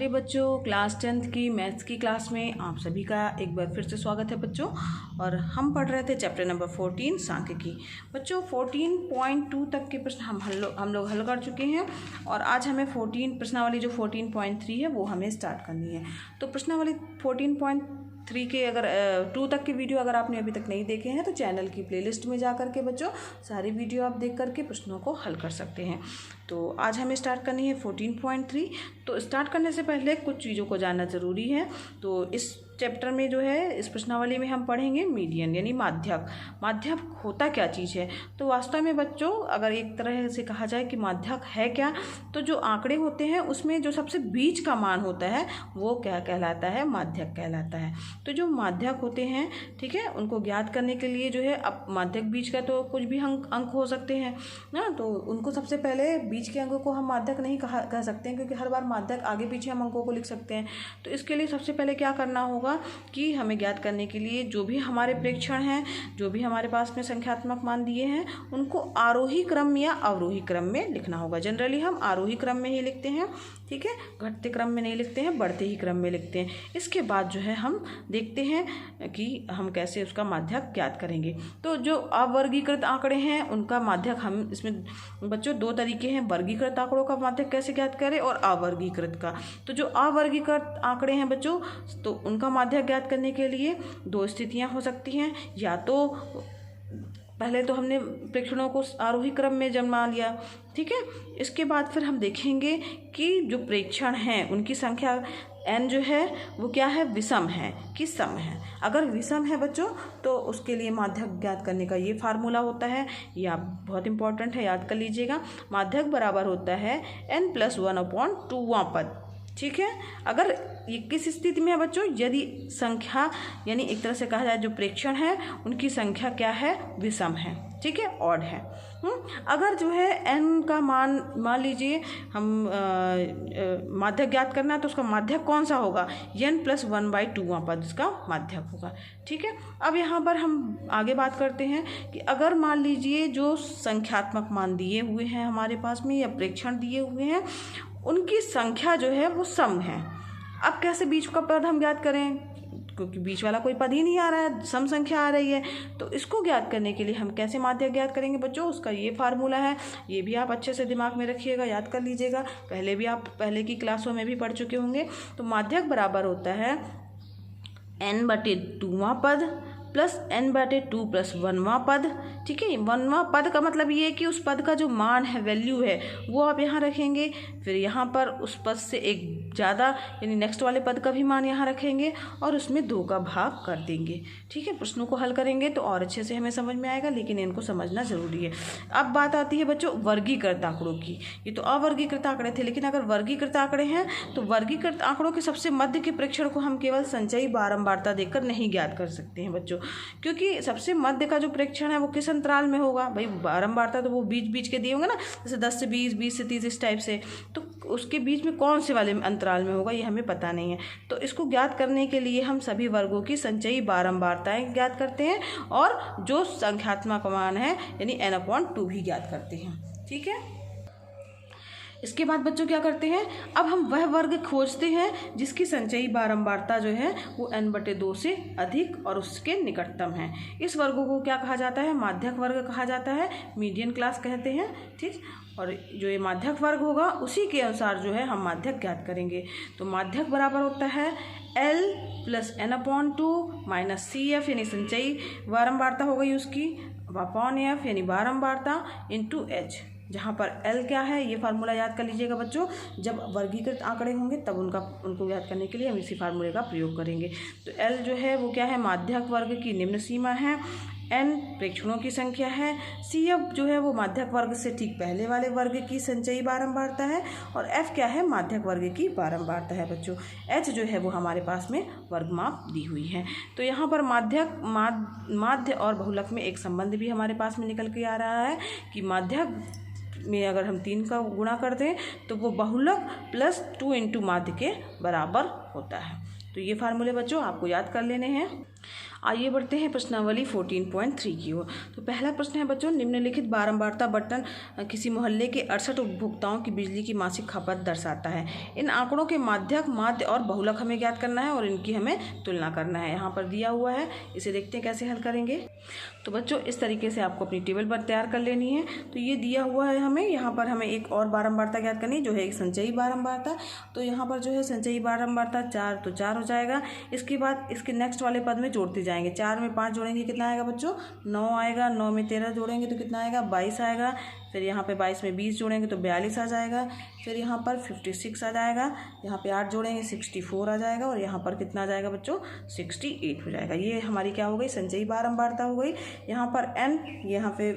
प्यारे बच्चों, class 10th की मैथ्स की क्लास में आप सभी का एक बार फिर से स्वागत है बच्चों। और हम पढ़ रहे थे चैप्टर नंबर 14 सांख्यिकी। बच्चों 14.2 तक के प्रश्न हम लोग हल कर चुके हैं और आज हमें 14 प्रश्नावली जो 14.3 है वो हमें स्टार्ट करनी है। तो प्रश्नावली 14.3 के अगर 2 तक के वीडियो अगर आपने अभी तक नहीं देखे हैं तो चैनल की प्लेलिस्ट में जा करके बच्चों सारी वीडियो आप देख करके प्रश्नों को हल कर सकते हैं। तो आज हमें स्टार्ट करनी है 14.3। तो स्टार्ट करने से पहले कुछ चीज़ों को जानना ज़रूरी है। तो इस चैप्टर में जो है इस प्रश्नावली में हम पढ़ेंगे मीडियन यानी माध्यक। माध्यक होता क्या चीज़ है? तो वास्तव में बच्चों अगर एक तरह से कहा जाए कि माध्यक है क्या, तो जो आंकड़े होते हैं उसमें जो सबसे बीच का मान होता है वो क्या कहलाता है? माध्यक कहलाता है। तो जो माध्यक होते हैं, ठीक है, उनको ज्ञात करने के लिए जो है अब माध्यक बीच का तो कुछ भी अंक हो सकते हैं ना, तो उनको सबसे पहले बीच के अंकों को हम माध्यक नहीं कह सकते हैं, क्योंकि हर बार माध्यक आगे पीछे हम अंकों को लिख सकते हैं। तो इसके लिए सबसे पहले क्या करना होगा कि हमें ज्ञात करने के लिए जो भी हमारे प्रेक्षण हैं, जो भी हमारे पास में संख्यात्मक मान दिए हैं, उनको आरोही क्रम या अवरोही क्रम में लिखना होगा। जनरली हम आरोही क्रम में ही लिखते हैं, ठीक है, घटते क्रम में नहीं लिखते हैं, बढ़ते ही क्रम में लिखते हैं। इसके बाद जो है हम देखते हैं कि हम कैसे उसका माध्यक ज्ञात करेंगे। तो जो अवर्गीकृत आंकड़े हैं उनका माध्यक हम इसमें बच्चों दो तरीके हैं, वर्गीकृत आंकड़ों का माध्यक कैसे ज्ञात करें और अवर्गीकृत का। तो जो अवर्गीकृत आंकड़े हैं बच्चों, तो उनका माध्यक ज्ञात करने के लिए दो स्थितियां हो सकती हैं। या तो पहले तो हमने प्रेक्षणों को आरोही क्रम में जमा लिया, ठीक है, इसके बाद फिर हम देखेंगे कि जो प्रेक्षण हैं उनकी संख्या n जो है वो क्या है, विषम है कि सम है। अगर विषम है बच्चों तो उसके लिए माध्यक ज्ञात करने का ये फार्मूला होता है, ये आप बहुत इंपॉर्टेंट है, याद कर लीजिएगा। माध्यक बराबर होता है n+1/2वां पद, ठीक है। अगर ये किस स्थिति में है बच्चों? यदि संख्या यानी एक तरह से कहा जाए जो प्रेक्षण है उनकी संख्या क्या है, विषम है, ठीक है, ऑड है। अगर जो है n का मान लीजिए हम माध्यक ज्ञात करना है तो उसका माध्यक कौन सा होगा? n+1/2वां पद इसका माध्यक होगा, ठीक है। अब यहाँ पर हम आगे बात करते हैं कि अगर मान लीजिए जो संख्यात्मक मान दिए हुए हैं हमारे पास में या प्रेक्षण दिए हुए हैं उनकी संख्या जो है वो सम है। अब कैसे बीच का पद हम ज्ञात करें, क्योंकि बीच वाला कोई पद ही नहीं आ रहा है, सम संख्या आ रही है। तो इसको ज्ञात करने के लिए हम कैसे माध्यक ज्ञात करेंगे बच्चों? उसका ये फार्मूला है, ये भी आप अच्छे से दिमाग में रखिएगा, याद कर लीजिएगा, पहले भी आप पहले की क्लासों में भी पढ़ चुके होंगे। तो माध्यक बराबर होता है n/2वां पद प्लस n/2+1वां पद, ठीक है। 1वां पद का मतलब ये है कि उस पद का जो मान है, वैल्यू है, वो आप यहाँ रखेंगे, फिर यहाँ पर उस पद से एक ज़्यादा यानी नेक्स्ट वाले पद का भी मान यहाँ रखेंगे और उसमें 2 का भाग कर देंगे, ठीक है। प्रश्नों को हल करेंगे तो और अच्छे से हमें समझ में आएगा, लेकिन इनको समझना ज़रूरी है। अब बात आती है बच्चों वर्गीकृत आंकड़ों की। ये तो अवर्गीकृत आंकड़े थे, लेकिन अगर वर्गीकृत आंकड़े हैं तो वर्गीकृत आंकड़ों के सबसे मध्य के प्रेक्षण को हम केवल संचयी बारंबारता देखकर नहीं ज्ञात कर सकते हैं बच्चों, क्योंकि सबसे मध्य का जो प्रेक्षण है वो किस अंतराल में होगा? भाई बारंबारता तो वो बीच बीच के दिए होंगे ना, जैसे 10 से 20, 20 से 30 इस टाइप से, तो उसके बीच में कौन से वाले अंतराल में होगा ये हमें पता नहीं है। तो इसको ज्ञात करने के लिए हम सभी वर्गों की संचयी बारंबारताएं ज्ञात करते हैं और जो संख्यात्मक मान है यानी n/2 भी ज्ञात करते हैं, ठीक है। इसके बाद बच्चों क्या करते हैं, अब हम वह वर्ग खोजते हैं जिसकी संचयी बारंबारता जो है वो n/2 से अधिक और उसके निकटतम है। इस वर्ग को क्या कहा जाता है? माध्यक वर्ग कहा जाता है, मीडियन क्लास कहते हैं, ठीक। और जो ये माध्यक वर्ग होगा उसी के अनुसार जो है हम माध्यक ज्ञात करेंगे। तो माध्यक बराबर होता है L+n/2 माइनस CF यानी संचयी बारंबारता हो गई उसकी, अपॉन F यानी बारंबारता इंटू H, जहाँ पर L क्या है ये फार्मूला याद कर लीजिएगा बच्चों। जब वर्गीकृत आंकड़े होंगे तब उनको ज्ञात करने के लिए हम इसी फार्मूले का प्रयोग करेंगे। तो L जो है वो क्या है? माध्यक वर्ग की निम्न सीमा है, n प्रेक्षणों की संख्या है, CF जो है वो माध्यक वर्ग से ठीक पहले वाले वर्ग की संचयी बारंबारता है और F क्या है? माध्यक वर्ग की बारंबारता है बच्चों। H जो है वो हमारे पास में वर्गमाप दी हुई है। तो यहाँ पर माध्य और बहुलक में एक संबंध भी हमारे पास में निकल के आ रहा है कि माध्यक में अगर हम 3 का गुणा कर दें तो वो बहुलक +2 × माध्य के बराबर होता है। तो ये फार्मूले बच्चों आपको याद कर लेने हैं। आइए बढ़ते हैं प्रश्नावली 14.3 की ओर। तो पहला प्रश्न है बच्चों, निम्नलिखित बारंबारता बटन किसी मोहल्ले के 68 उपभोक्ताओं की बिजली की मासिक खपत दर्शाता है। इन आंकड़ों के माध्यक, माध्य और बहुलक हमें ज्ञात करना है और इनकी हमें तुलना करना है। यहाँ पर दिया हुआ है, इसे देखते हैं कैसे हल करेंगे। तो बच्चों इस तरीके से आपको अपनी टेबल पर तैयार कर लेनी है। तो ये दिया हुआ है हमें, यहाँ पर हमें एक और बारंबारता ज्ञात करनी है जो है एक संचयी बारंबारता। तो यहाँ पर जो है संचयी बारंबारता 4, तो 4 हो जाएगा। इसके बाद इसके नेक्स्ट वाले पद में जोड़ते जाएंगे। 4 में 5 जोड़ेंगे कितना आएगा बच्चों? 9 आएगा। 9 में 13 जोड़ेंगे तो कितना आएगा? 22 आएगा। फिर यहाँ पे 22 में 20 जोड़ेंगे तो 42 आ जाएगा। फिर यहाँ पर 56 आ जाएगा। यहाँ पे 8 जोड़ेंगे 64 आ जाएगा। और यहाँ पर कितना आ जाएगा बच्चों? 68 हो जाएगा। ये हमारी क्या हो गई? संचयी बारंबारता हो गई। यहाँ पर n, यहाँ पे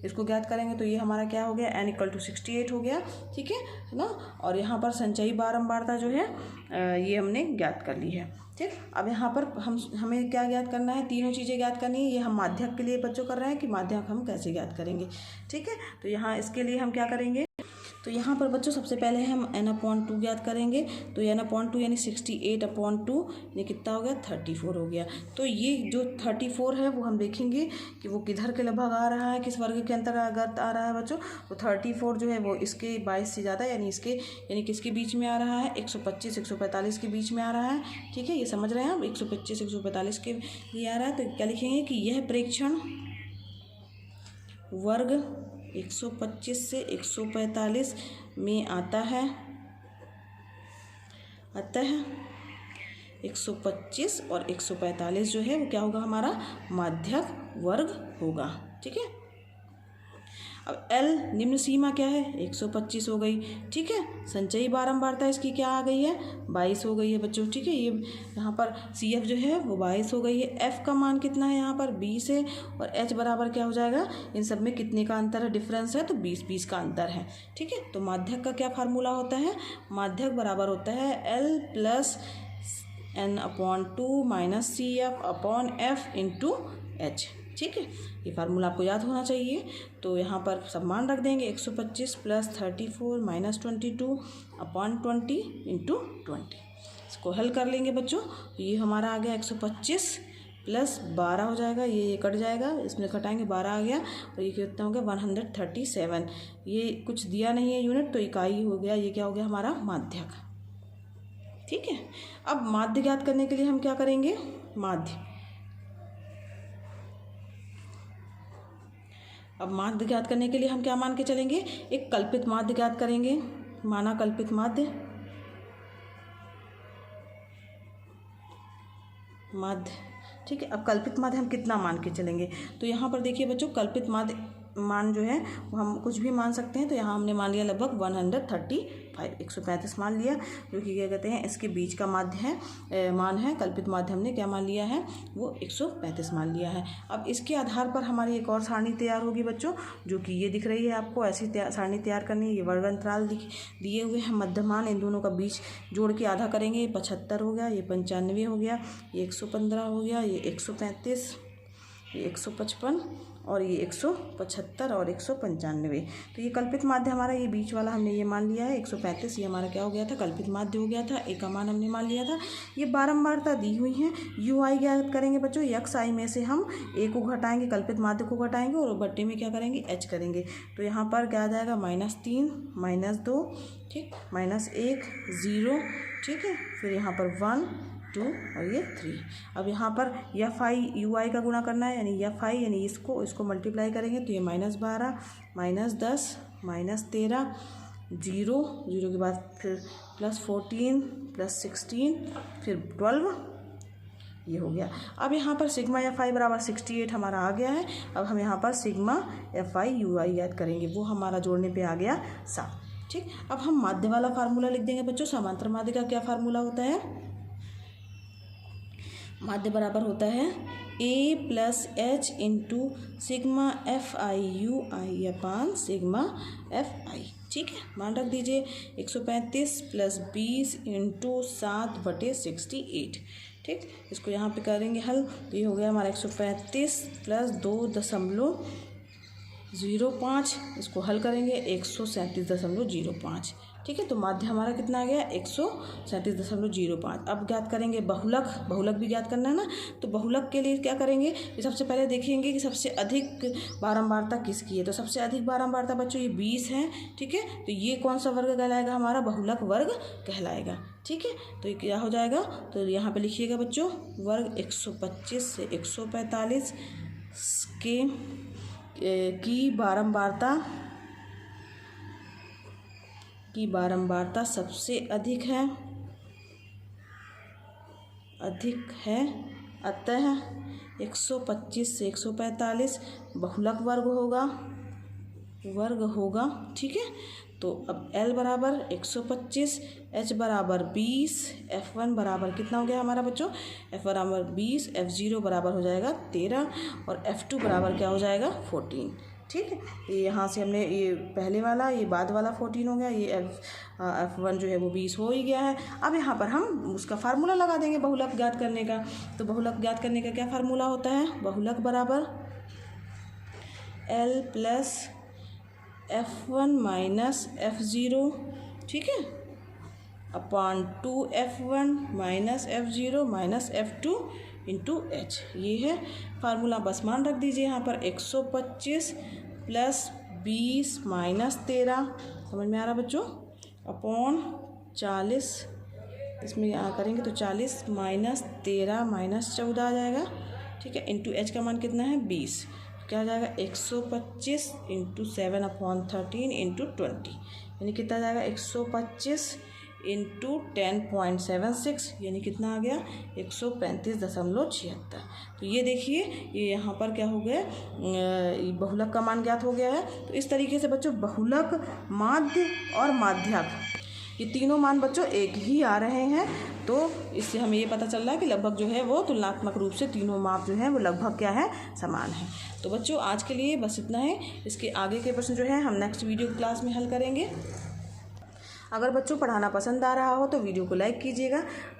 इसको ज्ञात करेंगे तो ये हमारा क्या हो गया? n = 68 हो गया। ठीक है ना। और यहाँ पर संचयी बारंबारता जो है ये हमने ज्ञात कर ली है। ठीक, अब यहाँ पर हमें क्या ज्ञात करना है? तीनों चीज़ें ज्ञात करनी है। ये हम माध्यक के लिए बच्चों कर रहे हैं कि माध्यक हम कैसे ज्ञात करेंगे। ठीक है, तो यहाँ इसके लिए हम क्या करेंगे? तो यहाँ पर बच्चों सबसे पहले हम n/2 ज्ञात करेंगे। तो n/2 यानी 68/2 यानी कितना हो गया? 34 हो गया। तो ये जो 34 है वो हम देखेंगे कि वो किधर के लगभग आ रहा है, किस वर्ग के अंतर्गत आ रहा है बच्चों। तो 34 जो है वो इसके 22 से ज़्यादा यानी किसके बीच में आ रहा है? 125-145 के बीच में आ रहा है। ठीक है, ये समझ रहे हैं आप? 125-145 के लिए आ रहा है। तो क्या लिखेंगे कि यह प्रेक्षण वर्ग 125 से 145 में आता है। अतः 125 और 145 जो है वो क्या होगा? हमारा माध्यक वर्ग होगा। ठीक है, अब L निम्न सीमा क्या है? 125 हो गई। ठीक है, संचयी बारंबारता इसकी क्या आ गई है? 22 हो गई है बच्चों। ठीक है, ये यहाँ पर CF जो है वो 22 हो गई है। F का मान कितना है? यहाँ पर 20 है। और H बराबर क्या हो जाएगा? इन सब में कितने का अंतर है? डिफरेंस है, तो 20-20 का अंतर है। ठीक है, तो माध्यक का क्या फार्मूला होता है? माध्यक बराबर होता है L + n/2 - CF/F × H। ठीक है, ये फार्मूला आपको याद होना चाहिए। तो यहाँ पर सब मान रख देंगे। 125 + 34 - 22/20 × 20। इसको हल कर लेंगे बच्चों। ये हमारा आ गया 125 + 12 हो जाएगा। ये कट जाएगा, इसमें घटाएंगे 12 आ गया। और ये कितना हो गया? 137। ये कुछ दिया नहीं है यूनिट, तो इकाई हो गया। ये क्या हो गया? हमारा माध्यक। ठीक है, अब माध्य ज्ञात करने के लिए हम क्या करेंगे? अब माध्य ज्ञात करने के लिए हम क्या मान के चलेंगे? एक कल्पित माध्य ज्ञात करेंगे। माना कल्पित माध्य। ठीक है, अब कल्पित माध्य हम कितना मान के चलेंगे? तो यहाँ पर देखिए बच्चों, कल्पित माध्य मान जो है वो हम कुछ भी मान सकते हैं। तो यहाँ हमने मान लिया लगभग 135 मान लिया, जो कि क्या कहते हैं इसके बीच का माध्य है, मान है। कल्पित माध्य हमने क्या मान लिया है? वो 135 मान लिया है। अब इसके आधार पर हमारी एक और सारणी तैयार होगी बच्चों, जो कि ये दिख रही है आपको। ऐसी सारणी तैयार करनी है। ये वर्ग अंतराल दिए हुए हैं, मध्यमान, इन दोनों का बीच जोड़ के आधा करेंगे। ये 75 हो गया, ये 95 हो गया, ये 115 हो गया, ये 135, ये 155 और ये 175 और 195। तो ये कल्पित माध्य हमारा, ये बीच वाला हमने ये मान लिया है 135। ये हमारा क्या हो गया था? कल्पित माध्य हो गया था। ए का मान हमने मान लिया था। ये बारंबारता दी हुई है। UI ज्ञात करेंगे बच्चों। XI में से हम A को घटाएंगे, कल्पित माध्य को घटाएंगे और बट्टे में क्या करेंगे? H करेंगे। तो यहाँ पर क्या आ जाएगा? -3 -2, ठीक, -1 0। ठीक है, फिर यहाँ पर 1 2 और ये 3। अब यहाँ पर FI UI का गुणा करना है, यानी FI यानी इसको मल्टीप्लाई करेंगे तो ये -12 -10 -13 0 के बाद फिर +14 +16 फिर 12, ये हो गया। अब यहाँ पर सिग्मा FI बराबर 68 हमारा आ गया है। अब हम यहाँ पर सिग्मा FI UI याद करेंगे, वो हमारा जोड़ने पे आ गया 7। ठीक, अब हम माध्य वाला फार्मूला लिख देंगे बच्चों। समांतर माध्य का क्या फार्मूला होता है? माध्य बराबर होता है A + H × sigma FI UI/सिग्मा FI। ठीक है, मान रख दीजिए 135 + 20 × 7/68। ठीक, इसको यहाँ पे करेंगे हल। तो ये हो गया हमारा 135 + 2.05। इसको हल करेंगे 137.05। ठीक। ठीक है। तो माध्य हमारा कितना आ गया 137.05। अब ज्ञात करेंगे बहुलक, बहुलक भी ज्ञात करना है ना। तो बहुलक के लिए क्या करेंगे, सबसे पहले देखेंगे कि सबसे अधिक बारंबारता किसकी है। तो सबसे अधिक बारंबारता बच्चों ये 20 है, ठीक है। तो ये कौन सा वर्ग कहलाएगा, हमारा बहुलक वर्ग कहलाएगा, ठीक है। तो ये क्या हो जाएगा, तो यहाँ पे लिखिएगा बच्चों वर्ग 125 से 145 की बारंबारता सबसे अधिक है, अतः 125 से 145 बहुलक वर्ग होगा, ठीक है। तो अब L बराबर 125, H बराबर 20, F1 बराबर कितना हो गया हमारा बच्चों, F बराबर 20, F0 बराबर हो जाएगा 13 और F2 बराबर क्या हो जाएगा 14, ठीक है। ये यहाँ से हमने ये पहले वाला, ये बाद वाला 14 हो गया, ये F1 जो है वो 20 हो ही गया है। अब यहाँ पर हम उसका फार्मूला लगा देंगे बहुलक ज्ञात करने का। तो बहुलक ज्ञात करने का क्या फार्मूला होता है, बहुलक बराबर L plus F1 minus F0, ठीक है, upon 2F1 minus F0 minus F2 into H। ये है फार्मूला, बस मान रख दीजिए यहाँ पर 125 प्लस 20 माइनस 13, समझ में आ रहा बच्चों, अपॉन 40, इसमें यहाँ करेंगे तो 40 माइनस 13 माइनस 14 आ जाएगा, ठीक है, इंटू H का मान कितना है 20, क्या आ जाएगा 125 इंटू 7 अपॉन 13 इंटू 20, यानी कितना आ जाएगा 125 इंटू 10.76, यानी कितना आ गया 135.76। तो ये देखिए ये यहाँ पर क्या हो गया, बहुलक का मान ज्ञात हो गया है। तो इस तरीके से बच्चों बहुलक, माध्य और माध्यक ये तीनों मान बच्चों एक ही आ रहे हैं। तो इससे हमें ये पता चल रहा है कि लगभग जो है वो तुलनात्मक रूप से तीनों माप जो है वो लगभग क्या है, समान है। तो बच्चों आज के लिए बस इतना है। इसके आगे के प्रश्न जो है हम नेक्स्ट वीडियो क्लास में हल करेंगे। अगर बच्चों पढ़ाना पसंद आ रहा हो तो वीडियो को लाइक कीजिएगा।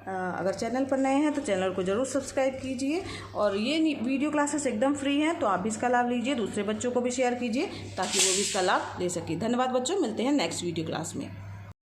अगर चैनल पर नए हैं तो चैनल को ज़रूर सब्सक्राइब कीजिए। और ये वीडियो क्लासेस एकदम फ्री हैं, तो आप भी इसका लाभ लीजिए, दूसरे बच्चों को भी शेयर कीजिए ताकि वो भी इसका लाभ ले सके। धन्यवाद बच्चों, मिलते हैं नेक्स्ट वीडियो क्लास में।